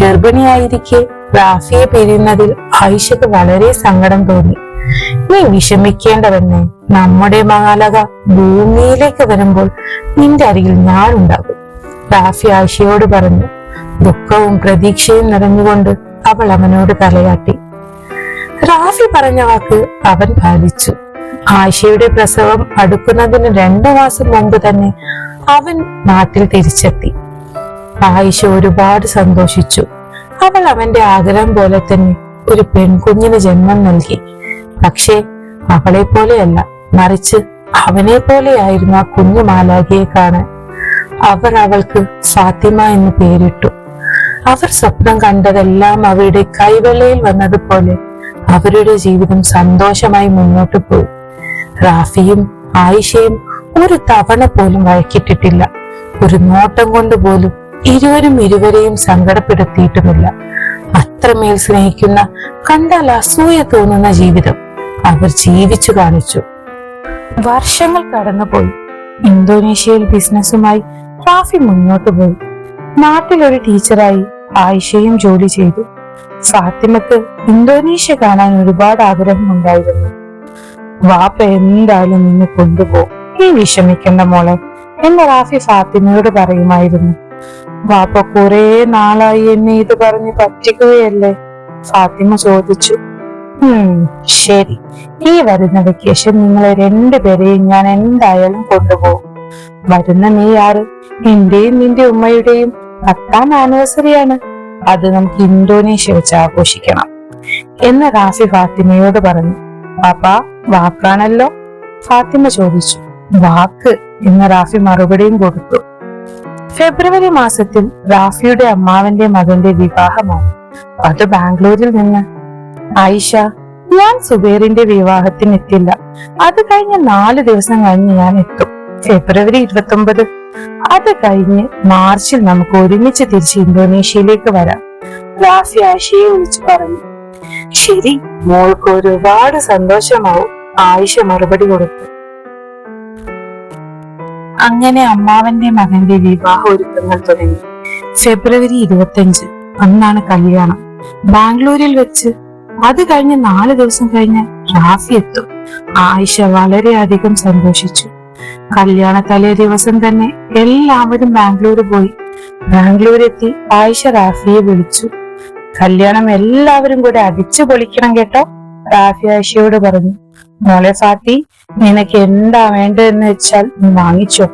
ഗർഭിണിയായിരിക്കെ റാഫിയെ പിരിയുന്നതിൽ ആയിഷക്ക് വളരെ സങ്കടം തോന്നി. നീ വിഷമിക്കേണ്ടവന്നെ, നമ്മുടെ മാലക ഭൂമിയിലേക്ക് വരുമ്പോൾ നിന്റെ അരികിൽ ഞാൻ ഉണ്ടാകും, റാഫി ആയിഷയോട് പറഞ്ഞു. ദുഃഖവും പ്രതീക്ഷയും നിറഞ്ഞുകൊണ്ട് അവൾ അവനോട് തലയാട്ടി. റാഫി പറഞ്ഞ വാക്ക് അവൻ പാലിച്ചു. ആയിഷയുടെ പ്രസവം അടുക്കുന്നതിന് 2 മാസം മുമ്പ് തന്നെ അവൻ നാട്ടിൽ തിരിച്ചെത്തി. ആയിഷ ഒരുപാട് സന്തോഷിച്ചു. അവൾ അവന്റെ ആഗ്രഹം പോലെ തന്നെ ഒരു പെൺകുഞ്ഞിന് ജന്മം നൽകി. പക്ഷേ അവളെ പോലെയല്ല, മറിച്ച് അവനെ പോലെയായിരുന്നു ആ കുഞ്ഞു മാലാഖയെ കാണാൻ. അവർ അവൾക്ക് ഫാത്തിമ എന്ന് പേരിട്ടു. അവർ സ്വപ്നം കണ്ടതെല്ലാം അവരുടെ കൈവെള്ളയിൽ വന്നതുപോലെ അവരുടെ ജീവിതം സന്തോഷമായി മുന്നോട്ട് പോയി. റാഫിയും ആയിഷയും ഒരു തവണ പോലും വഴക്കിട്ടിട്ടില്ല. ഒരു നോട്ടം കൊണ്ട് പോലും ഇരുവരെയും സങ്കടപ്പെടുത്തിയിട്ടുമില്ല. അത്രമേൽ സ്നേഹിക്കുന്ന, കണ്ടാൽ അസൂയ തോന്നുന്ന ജീവിതം അവർ ജീവിച്ചു കാണിച്ചു. വർഷങ്ങൾ കടന്നുപോയി. ഇന്തോനേഷ്യയിൽ ബിസിനസ്സുമായി റാഫി മുന്നോട്ട് പോയി. നാട്ടിലൊരു ടീച്ചറായി ആയിഷയും ജോലി ചെയ്തു. ഫാത്തിമക്ക് ഇന്തോനേഷ്യ കാണാൻ ഒരുപാട് ആഗ്രഹമുണ്ടായിരുന്നു. വാപ്പ എന്തായാലും നിന്നെ കൊണ്ടുപോകും, നീ വിഷമിക്കേണ്ട മോളെ എന്ന് റാഫി ഫാത്തിമയോട് പറയുമായിരുന്നു. വാപ്പ കുറെ നാളായി എന്നെ ഇത് പറഞ്ഞ് പറ്റിക്കുകയല്ലേ? ഫാത്തിമ ചോദിച്ചു. ശരി, ഈ വരുന്ന വെക്കേഷൻ നിങ്ങളെ 2 പേരെയും ഞാൻ എന്തായാലും കൊണ്ടുപോകും. വരുന്ന നീ ആറ്, എന്റെയും നിന്റെ ഉമ്മയുടെയും 10ാം ആനിവേഴ്സറിയാണ്. അത് നമുക്ക് ഇന്തോനേഷ്യ വെച്ച് ആഘോഷിക്കണം എന്ന് റാഫി ഫാത്തിമയോട് പറഞ്ഞു. പാപ്പ വാക്കാണല്ലോ? ഫാത്തിമ ചോദിച്ചു. വാക്ക് എന്ന് റാഫി മറുപടിയും കൊടുത്തു. ഫെബ്രുവരി മാസത്തിൽ റാഫിയുടെ അമ്മാവന്റെ മകന്റെ വിവാഹമാണ്. അത് ബാംഗ്ലൂരിൽ നിന്ന്. ആയിഷ, ഞാൻ സുബൈറിന്റെ വിവാഹത്തിന് എത്തില്ല. അത് കഴിഞ്ഞ് 4 ദിവസം കഴിഞ്ഞ് ഞാൻ എത്തും, ഫെബ്രുവരി 29. അത് കഴിഞ്ഞ് മാർച്ചിൽ നമുക്ക് ഒരുമിച്ച് തിരിച്ച് ഇന്തോനേഷ്യയിലേക്ക് വരാം, റാഫി ആയിഷയെ വിളിച്ചു പറഞ്ഞു. ശരി, മോൾക്ക് ഒരുപാട് സന്തോഷമാവും, ആയിഷ മറുപടി കൊടുത്തു. അങ്ങനെ അമ്മാവന്റെ മകന്റെ വിവാഹ ഒരുക്കങ്ങൾ തുടങ്ങി. ഫെബ്രുവരി 25 അന്നാണ് കല്യാണം, ബാംഗ്ലൂരിൽ വെച്ച്. അത് കഴിഞ്ഞ് 4 ദിവസം കഴിഞ്ഞ് റാഫി എത്തും. ആയിഷ വളരെയധികം സന്തോഷിച്ചു. കല്യാണ തലേ ദിവസം തന്നെ എല്ലാവരും ബാംഗ്ലൂർ പോയി. ബാംഗ്ലൂരെത്തി ആയിഷ റാഫിയെ വിളിച്ചു. കല്യാണം എല്ലാവരും കൂടെ അടിച്ചു പൊളിക്കണം കേട്ടോ, റാഫി ആയിഷയോട് പറഞ്ഞു. മോളെ ഫാത്തി, നിനക്ക് എന്താ വേണ്ടതെന്ന് വെച്ചാൽ നീ വാങ്ങിച്ചോ,